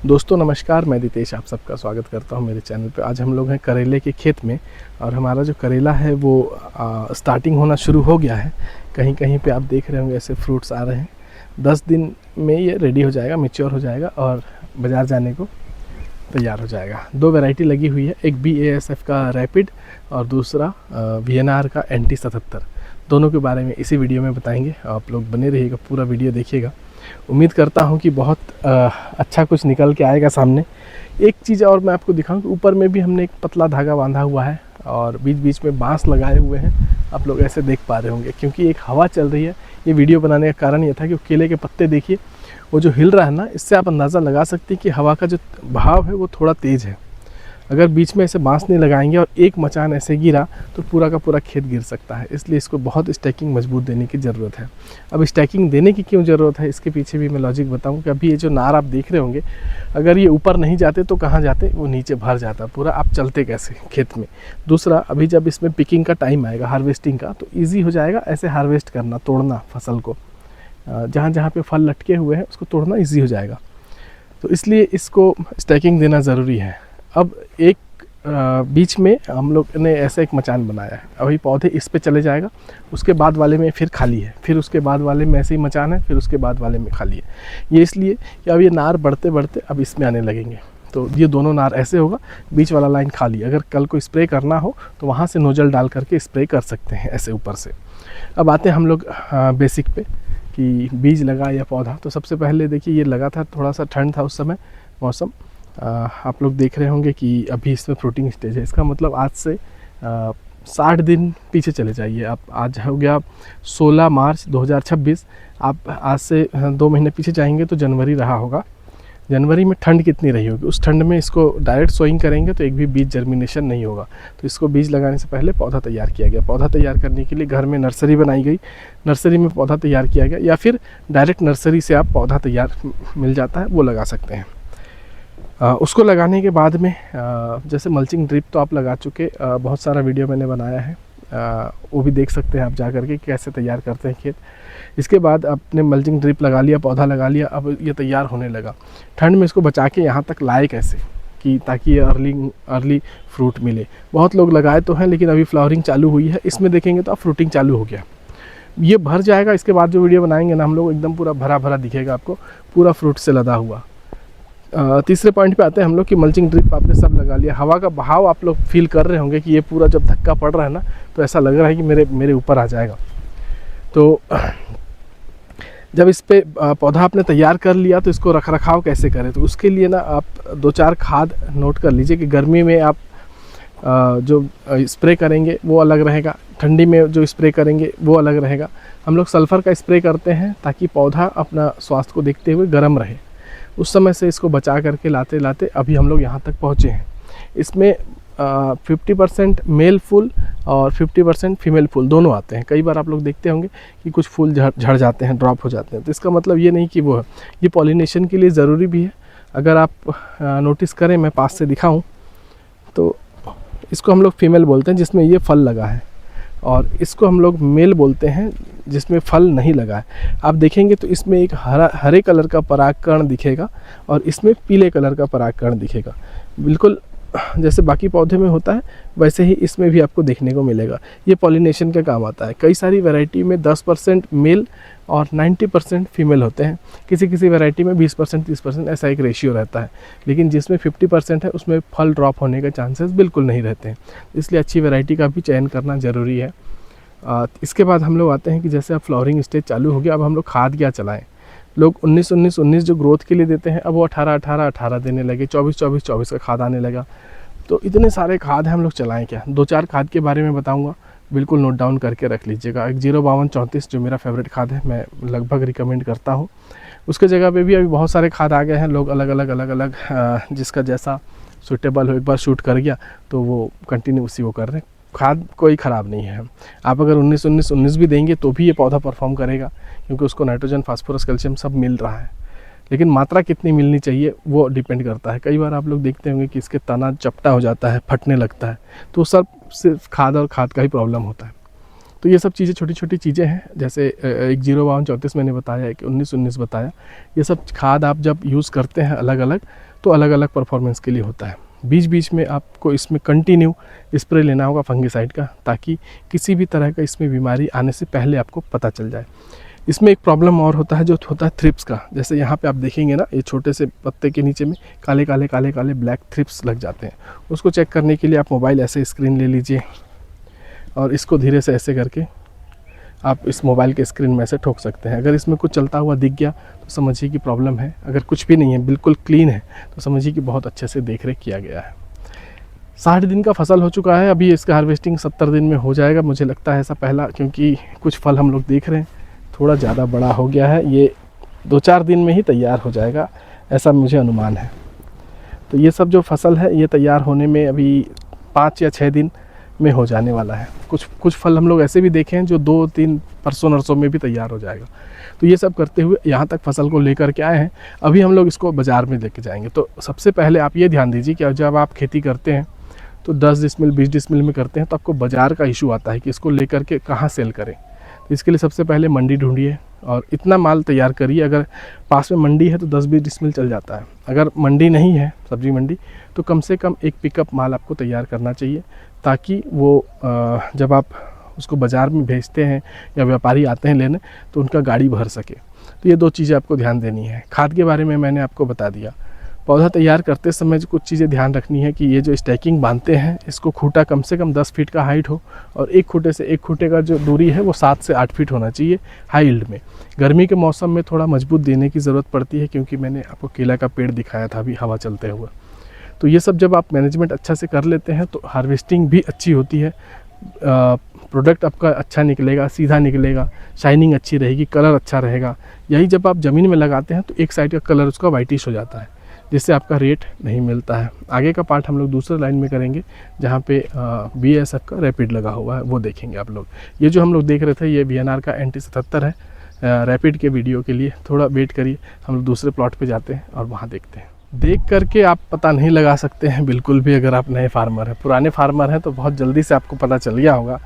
दोस्तों नमस्कार, मैं दितेश आप सबका स्वागत करता हूं मेरे चैनल पे। आज हम लोग हैं करेले के खेत में और हमारा जो करेला है वो स्टार्टिंग होना शुरू हो गया है। कहीं कहीं पे आप देख रहे होंगे ऐसे फ्रूट्स आ रहे हैं। 10 दिन में ये रेडी हो जाएगा, मैच्योर हो जाएगा और बाज़ार जाने को तैयार हो जाएगा। 2 वैरायटी लगी हुई है, एक BASF का रैपिड और दूसरा VNR का NT 77। दोनों के बारे में इसी वीडियो में बताएंगे। आप लोग बने रहिएगा, पूरा वीडियो देखिएगा। उम्मीद करता हूं कि बहुत अच्छा कुछ निकल के आएगा सामने। एक चीज़ और मैं आपको दिखाऊं कि ऊपर में भी हमने एक पतला धागा बांधा हुआ है और बीच बीच में बांस लगाए हुए हैं। आप लोग ऐसे देख पा रहे होंगे क्योंकि एक हवा चल रही है। ये वीडियो बनाने का कारण ये था कि केले के पत्ते देखिए, वो जो हिल रहा है ना, इससे आप अंदाज़ा लगा सकते हैं कि हवा का जो बहाव है वो थोड़ा तेज़ है। अगर बीच में ऐसे बांस नहीं लगाएंगे और एक मचान ऐसे गिरा तो पूरा का पूरा खेत गिर सकता है। इसलिए इसको बहुत स्टैकिंग मजबूत देने की ज़रूरत है। अब स्टैकिंग देने की क्यों ज़रूरत है, इसके पीछे भी मैं लॉजिक बताऊं कि अभी ये जो नार आप देख रहे होंगे, अगर ये ऊपर नहीं जाते तो कहाँ जाते, वो नीचे भर जाता पूरा। आप चलते कैसे खेत में। दूसरा, अभी जब इसमें पिकिंग का टाइम आएगा, हार्वेस्टिंग का, तो ईजी हो जाएगा ऐसे हार्वेस्ट करना, तोड़ना फसल को। जहाँ जहाँ पे फल लटके हुए हैं उसको तोड़ना ईजी हो जाएगा। तो इसलिए इसको स्टैकिंग देना ज़रूरी है। अब एक बीच में हम लोग ने ऐसा एक मचान बनाया है। अभी पौधे इस पे चले जाएगा, उसके बाद वाले में फिर खाली है, फिर उसके बाद वाले में ऐसे ही मचान है, फिर उसके बाद वाले में खाली है। ये इसलिए कि अब ये नार बढ़ते बढ़ते अब इसमें आने लगेंगे। तो ये दोनों नार ऐसे होगा, बीच वाला लाइन खाली। अगर कल को स्प्रे करना हो तो वहाँ से नोजल डाल करके स्प्रे कर सकते हैं ऐसे ऊपर से। अब आते हैं हम लोग बेसिक पे कि बीज लगा या पौधा। तो सबसे पहले देखिए, ये लगा था, थोड़ा सा ठंड था उस समय मौसम। आप लोग देख रहे होंगे कि अभी इसमें फ्रूटिंग स्टेज है। इसका मतलब आज से 60 दिन पीछे चले जाइए आप। आज हो गया 16 मार्च 2026। आप आज से 2 महीने पीछे जाएंगे तो जनवरी रहा होगा। जनवरी में ठंड कितनी रही होगी, उस ठंड में इसको डायरेक्ट सोइंग करेंगे तो एक भी बीज जर्मिनेशन नहीं होगा। तो इसको बीज लगाने से पहले पौधा तैयार किया गया। पौधा तैयार करने के लिए घर में नर्सरी बनाई गई, नर्सरी में पौधा तैयार किया गया, या फिर डायरेक्ट नर्सरी से आप पौधा तैयार मिल जाता है, वो लगा सकते हैं। उसको लगाने के बाद में जैसे मल्चिंग ड्रिप तो आप लगा चुके, बहुत सारा वीडियो मैंने बनाया है, वो भी देख सकते हैं आप जा करके कैसे तैयार करते हैं खेत। इसके बाद आपने मल्चिंग ड्रिप लगा लिया, पौधा लगा लिया, अब ये तैयार होने लगा। ठंड में इसको बचा के यहाँ तक लाए कैसे, कि ताकि ये अर्ली फ्रूट मिले। बहुत लोग लगाए तो हैं लेकिन अभी फ्लावरिंग चालू हुई है। इसमें देखेंगे तो अब फ्रूटिंग चालू हो गया, ये भर जाएगा। इसके बाद जो वीडियो बनाएंगे ना हम लोग, एकदम पूरा भरा भरा दिखेगा आपको, पूरा फ्रूट से लदा हुआ। तीसरे पॉइंट पे आते हैं हम लोग कि मल्चिंग ड्रिप आपने सब लगा लिया। हवा का बहाव आप लोग फील कर रहे होंगे कि ये पूरा जब धक्का पड़ रहा है ना, तो ऐसा लग रहा है कि मेरे ऊपर आ जाएगा। तो जब इस पे पौधा आपने तैयार कर लिया तो इसको रख रखाव कैसे करें, तो उसके लिए ना आप 2-4 खाद नोट कर लीजिए कि गर्मी में आप जो स्प्रे करेंगे वो अलग रहेगा, ठंडी में जो स्प्रे करेंगे वो अलग रहेगा। हम लोग सल्फ़र का स्प्रे करते हैं ताकि पौधा अपना स्वास्थ्य को देखते हुए गर्म रहे। उस समय से इसको बचा करके लाते लाते अभी हम लोग यहाँ तक पहुँचे हैं। इसमें 50% मेल फूल और 50% फीमेल फूल दोनों आते हैं। कई बार आप लोग देखते होंगे कि कुछ फूल झड़ जाते हैं, ड्रॉप हो जाते हैं, तो इसका मतलब ये नहीं कि वो है। ये पॉलिनेशन के लिए ज़रूरी भी है। अगर आप नोटिस करें, मैं पास से दिखाऊं तो इसको हम लोग फीमेल बोलते हैं जिसमें ये फल लगा है, और इसको हम लोग मेल बोलते हैं जिसमें फल नहीं लगा है। आप देखेंगे तो इसमें एक हरे कलर का परागकण दिखेगा और इसमें पीले कलर का परागकण दिखेगा। बिल्कुल जैसे बाकी पौधे में होता है वैसे ही इसमें भी आपको देखने को मिलेगा। ये पॉलिनेशन का काम आता है। कई सारी वैरायटी में 10% मेल और 90% फीमेल होते हैं। किसी किसी वैरायटी में 20% 30% ऐसा एक रेशियो रहता है, लेकिन जिसमें 50% है उसमें फल ड्रॉप होने के चांसेस बिल्कुल नहीं रहते हैं। इसलिए अच्छी वैरायटी का भी चयन करना ज़रूरी है। इसके बाद हम लोग आते हैं कि जैसे अब फ्लावरिंग स्टेज चालू हो गया, अब हम लोग खाद क्या चलाएँ। लोग 19-19-19 जो ग्रोथ के लिए देते हैं, अब वो 18-18-18 देने लगे, 24-24-24 का खाद आने लगा। तो इतने सारे खाद हैं, हम लोग चलाएं क्या। 2-4 खाद के बारे में बताऊंगा, बिल्कुल नोट डाउन करके रख लीजिएगा। 105234 जो मेरा फेवरेट खाद है, मैं लगभग रिकमेंड करता हूँ। उसके जगह पे भी अभी बहुत सारे खाद आ गए हैं। लोग अलग अलग जिसका जैसा सूटेबल हो, एक बार शूट कर गया तो वो कंटिन्यू उसी वो कर रहे हैं। खाद कोई ख़राब नहीं है। आप अगर 19-19-19 भी देंगे तो भी ये पौधा परफॉर्म करेगा, क्योंकि उसको नाइट्रोजन, फास्फोरस, कैल्शियम सब मिल रहा है। लेकिन मात्रा कितनी मिलनी चाहिए वो डिपेंड करता है। कई बार आप लोग देखते होंगे कि इसके तना चपटा हो जाता है, फटने लगता है, तो सब सिर्फ खाद और खाद का ही प्रॉब्लम होता है। तो ये सब चीज़ें छोटी छोटी चीज़ें हैं। जैसे 105234 मैंने बताया, 19-19 बताया। ये सब खाद आप जब यूज़ करते हैं अलग अलग, तो अलग अलग परफॉर्मेंस के लिए होता है। बीच बीच में आपको इसमें कंटिन्यू स्प्रे लेना होगा फंगिसाइड का, ताकि किसी भी तरह का इसमें बीमारी आने से पहले आपको पता चल जाए। इसमें एक प्रॉब्लम और होता है जो होता है थ्रिप्स का। जैसे यहाँ पे आप देखेंगे ना, ये छोटे से पत्ते के नीचे में काले काले काले काले ब्लैक थ्रिप्स लग जाते हैं। उसको चेक करने के लिए आप मोबाइल ऐसे स्क्रीन ले लीजिए और इसको धीरे से ऐसे करके आप इस मोबाइल के स्क्रीन में ऐसे ठोक सकते हैं। अगर इसमें कुछ चलता हुआ दिख गया तो समझिए कि प्रॉब्लम है। अगर कुछ भी नहीं है, बिल्कुल क्लीन है, तो समझिए कि बहुत अच्छे से देख रेख किया गया है। 60 दिन का फसल हो चुका है, अभी इसका हार्वेस्टिंग 70 दिन में हो जाएगा, मुझे लगता है ऐसा पहला, क्योंकि कुछ फल हम लोग देख रहे हैं थोड़ा ज़्यादा बड़ा हो गया है। ये 2-4 दिन में ही तैयार हो जाएगा, ऐसा मुझे अनुमान है। तो ये सब जो फसल है ये तैयार होने में अभी 5 या 6 दिन में हो जाने वाला है। कुछ फल हम लोग ऐसे भी देखे हैं जो 2-3 परसों नरसों में भी तैयार हो जाएगा। तो ये सब करते हुए यहाँ तक फसल को लेकर के आए हैं। अभी हम लोग इसको बाज़ार में लेके जाएंगे। तो सबसे पहले आप ये ध्यान दीजिए कि जब आप खेती करते हैं तो 10 डिसमिल 20 डिसमिल में करते हैं तो आपको बाज़ार का इशू आता है कि इसको लेकर के कहाँ सेल करें। तो इसके लिए सबसे पहले मंडी ढूंढिए और इतना माल तैयार करिए। अगर पास में मंडी है तो 10-20 डिसमिल चल जाता है। अगर मंडी नहीं है, सब्जी मंडी, तो कम से कम एक पिकअप माल आपको तैयार करना चाहिए, ताकि वो जब आप उसको बाज़ार में भेजते हैं या व्यापारी आते हैं लेने तो उनका गाड़ी भर सके। तो ये 2 चीज़ें आपको ध्यान देनी है। खाद के बारे में मैंने आपको बता दिया। पौधा तैयार करते समय जो कुछ चीज़ें ध्यान रखनी है कि ये जो स्टैकिंग बांधते हैं इसको खूंटा कम से कम 10 फीट का हाइट हो और एक खूंटे से एक खूंटे का जो दूरी है वो 7 से 8 फीट होना चाहिए हाई यील्ड में। गर्मी के मौसम में थोड़ा मजबूत देने की ज़रूरत पड़ती है, क्योंकि मैंने आपको केला का पेड़ दिखाया था अभी हवा चलते हुए। तो ये सब जब आप मैनेजमेंट अच्छा से कर लेते हैं तो हार्वेस्टिंग भी अच्छी होती है, प्रोडक्ट आपका अच्छा निकलेगा, सीधा निकलेगा, शाइनिंग अच्छी रहेगी, कलर अच्छा रहेगा। यही जब आप ज़मीन में लगाते हैं तो एक साइड का कलर उसका वाइटिश हो जाता है, जिससे आपका रेट नहीं मिलता है। आगे का पार्ट हम लोग दूसरे लाइन में करेंगे जहाँ पे BASF का रैपिड लगा हुआ है, वो देखेंगे आप लोग। ये जो हम लोग देख रहे थे ये VNR का NT77 है। रैपिड के वीडियो के लिए थोड़ा वेट करिए, हम लोग दूसरे प्लॉट पे जाते हैं और वहाँ देखते हैं। देख करके आप पता नहीं लगा सकते हैं बिल्कुल भी, अगर आप नए फार्मर हैं। पुराने फार्मर हैं तो बहुत जल्दी से आपको पता चल गया होगा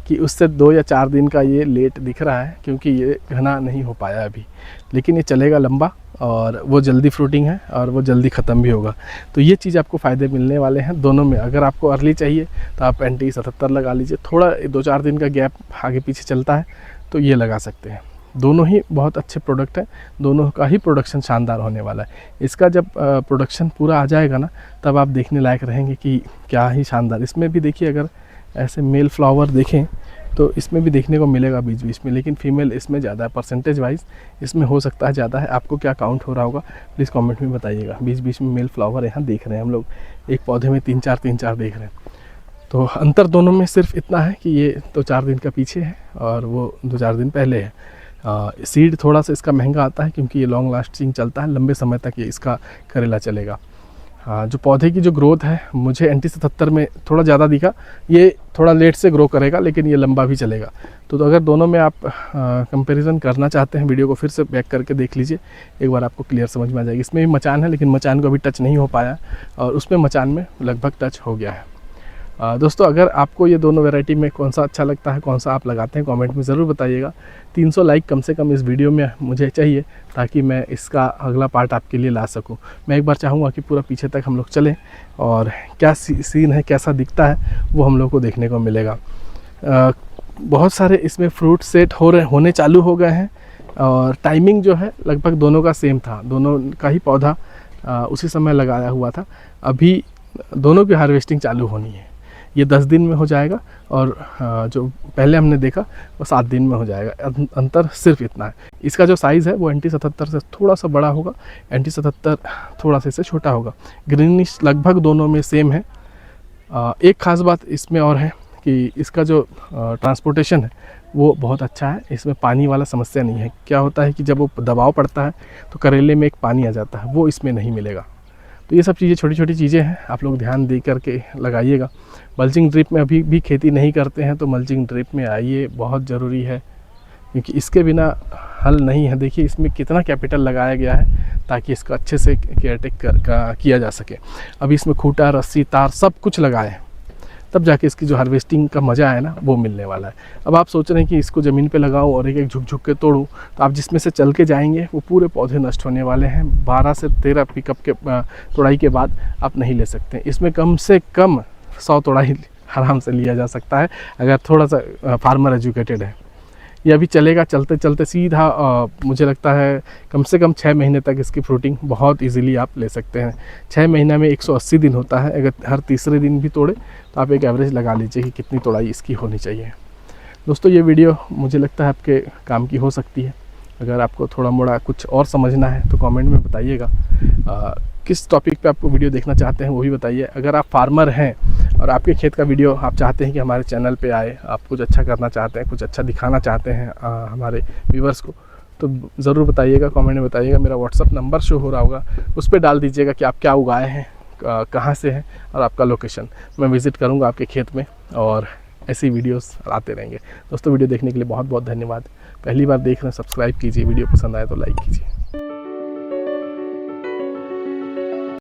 कि उससे 2 या 4 दिन का ये लेट दिख रहा है, क्योंकि ये घना नहीं हो पाया अभी, लेकिन ये चलेगा लंबा और वो जल्दी फ्रूटिंग है और वो जल्दी ख़त्म भी होगा। तो ये चीज़ आपको फ़ायदे मिलने वाले हैं दोनों में। अगर आपको अर्ली चाहिए तो आप NT77 लगा लीजिए, थोड़ा 2-4 दिन का गैप आगे पीछे चलता है तो ये लगा सकते हैं। दोनों ही बहुत अच्छे प्रोडक्ट हैं, दोनों का ही प्रोडक्शन शानदार होने वाला है। इसका जब प्रोडक्शन पूरा आ जाएगा ना, तब आप देखने लायक रहेंगे कि क्या ही शानदार। इसमें भी देखिए, अगर ऐसे मेल फ्लावर देखें तो इसमें भी देखने को मिलेगा बीच बीच में, लेकिन फीमेल इसमें ज़्यादा है, परसेंटेज वाइज इसमें हो सकता है ज़्यादा है। आपको क्या काउंट हो रहा होगा प्लीज़ कमेंट में बताइएगा। बीच बीच में मेल फ्लावर यहाँ देख रहे हैं हम लोग, एक पौधे में 3-4 देख रहे हैं। तो अंतर दोनों में सिर्फ इतना है कि ये 2-4 दिन का पीछे है और वो 2-4 दिन पहले है। सीड थोड़ा सा इसका महंगा आता है, क्योंकि ये लॉन्ग लास्टिंग चलता है, लंबे समय तक ये इसका करेला चलेगा। जो पौधे की जो ग्रोथ है मुझे NT77 में थोड़ा ज़्यादा दिखा, ये थोड़ा लेट से ग्रो करेगा लेकिन ये लंबा भी चलेगा। तो अगर दोनों में आप कंपैरिजन करना चाहते हैं, वीडियो को फिर से बैक करके देख लीजिए, एक बार आपको क्लियर समझ में आ जाएगी। इसमें भी मचान है, लेकिन मचान को अभी टच नहीं हो पाया और उसमें मचान में लगभग टच हो गया है। दोस्तों, अगर आपको ये दोनों वैरायटी में कौन सा अच्छा लगता है, कौन सा आप लगाते हैं, कमेंट में ज़रूर बताइएगा। 300 लाइक कम से कम इस वीडियो में मुझे चाहिए, ताकि मैं इसका अगला पार्ट आपके लिए ला सकूं। मैं एक बार चाहूँगा कि पूरा पीछे तक हम लोग चलें और क्या सीन है, कैसा दिखता है, वो हम लोग को देखने को मिलेगा। बहुत सारे इसमें फ्रूट सेट होने चालू हो गए हैं और टाइमिंग जो है लगभग दोनों का सेम था, दोनों का ही पौधा उसी समय लगाया हुआ था। अभी दोनों की हार्वेस्टिंग चालू होनी है। ये 10 दिन में हो जाएगा और जो पहले हमने देखा वो 7 दिन में हो जाएगा। अंतर सिर्फ इतना है। इसका जो साइज़ है वो NT77 से थोड़ा सा बड़ा होगा, NT77 थोड़ा सा इससे छोटा होगा। ग्रीनिश लगभग दोनों में सेम है। एक ख़ास बात इसमें और है कि इसका जो ट्रांसपोर्टेशन है वो बहुत अच्छा है। इसमें पानी वाला समस्या नहीं है। क्या होता है कि जब वो दबाव पड़ता है तो करेले में एक पानी आ जाता है, वो इसमें नहीं मिलेगा। तो ये सब चीज़ें छोटी छोटी चीज़ें हैं, आप लोग ध्यान दे करके लगाइएगा। मल्चिंग ड्रिप में अभी भी खेती नहीं करते हैं तो मल्चिंग ड्रिप में आइए, बहुत ज़रूरी है, क्योंकि इसके बिना हल नहीं है। देखिए इसमें कितना कैपिटल लगाया गया है ताकि इसका अच्छे से केयरटेक किया जा सके। अभी इसमें खूंटा, रस्सी, तार सब कुछ लगाए हैं तब जाके इसकी जो हार्वेस्टिंग का मज़ा है ना वो मिलने वाला है। अब आप सोच रहे हैं कि इसको ज़मीन पे लगाऊं और एक एक झुक झुक के तोड़ूं, तो आप जिसमें से चल के जाएंगे वो पूरे पौधे नष्ट होने वाले हैं। 12 से 13 पिकअप के तोड़ाई के बाद आप नहीं ले सकते। इसमें कम से कम 100 तोड़ाई आराम से लिया जा सकता है अगर थोड़ा सा फार्मर एजुकेटेड है। ये अभी चलेगा, चलते चलते सीधा मुझे लगता है कम से कम 6 महीने तक इसकी फ्रूटिंग बहुत इजीली आप ले सकते हैं। 6 महीना में 180 दिन होता है, अगर हर तीसरे दिन भी तोड़े तो आप एक एवरेज लगा लीजिए कि कितनी तोड़ाई इसकी होनी चाहिए। दोस्तों ये वीडियो मुझे लगता है आपके काम की हो सकती है। अगर आपको थोड़ा मोड़ा कुछ और समझना है तो कमेंट में बताइएगा। किस टॉपिक पे आपको वीडियो देखना चाहते हैं वो भी बताइए। अगर आप फार्मर हैं और आपके खेत का वीडियो आप चाहते हैं कि हमारे चैनल पे आए, आप कुछ अच्छा करना चाहते हैं, कुछ अच्छा दिखाना चाहते हैं हमारे व्यूवर्स को, तो ज़रूर बताइएगा, कमेंट में बताइएगा। मेरा व्हाट्सअप नंबर शो हो रहा होगा, उस पर डाल दीजिएगा कि आप क्या उगाए हैं, कहाँ से हैं और आपका लोकेशन। मैं विज़िट करूँगा आपके खेत में और ऐसी वीडियोस आते रहेंगे। दोस्तों वीडियो देखने के लिए बहुत बहुत धन्यवाद। पहली बार देख रहे हैं सब्सक्राइब कीजिए, वीडियो पसंद आए तो लाइक कीजिए।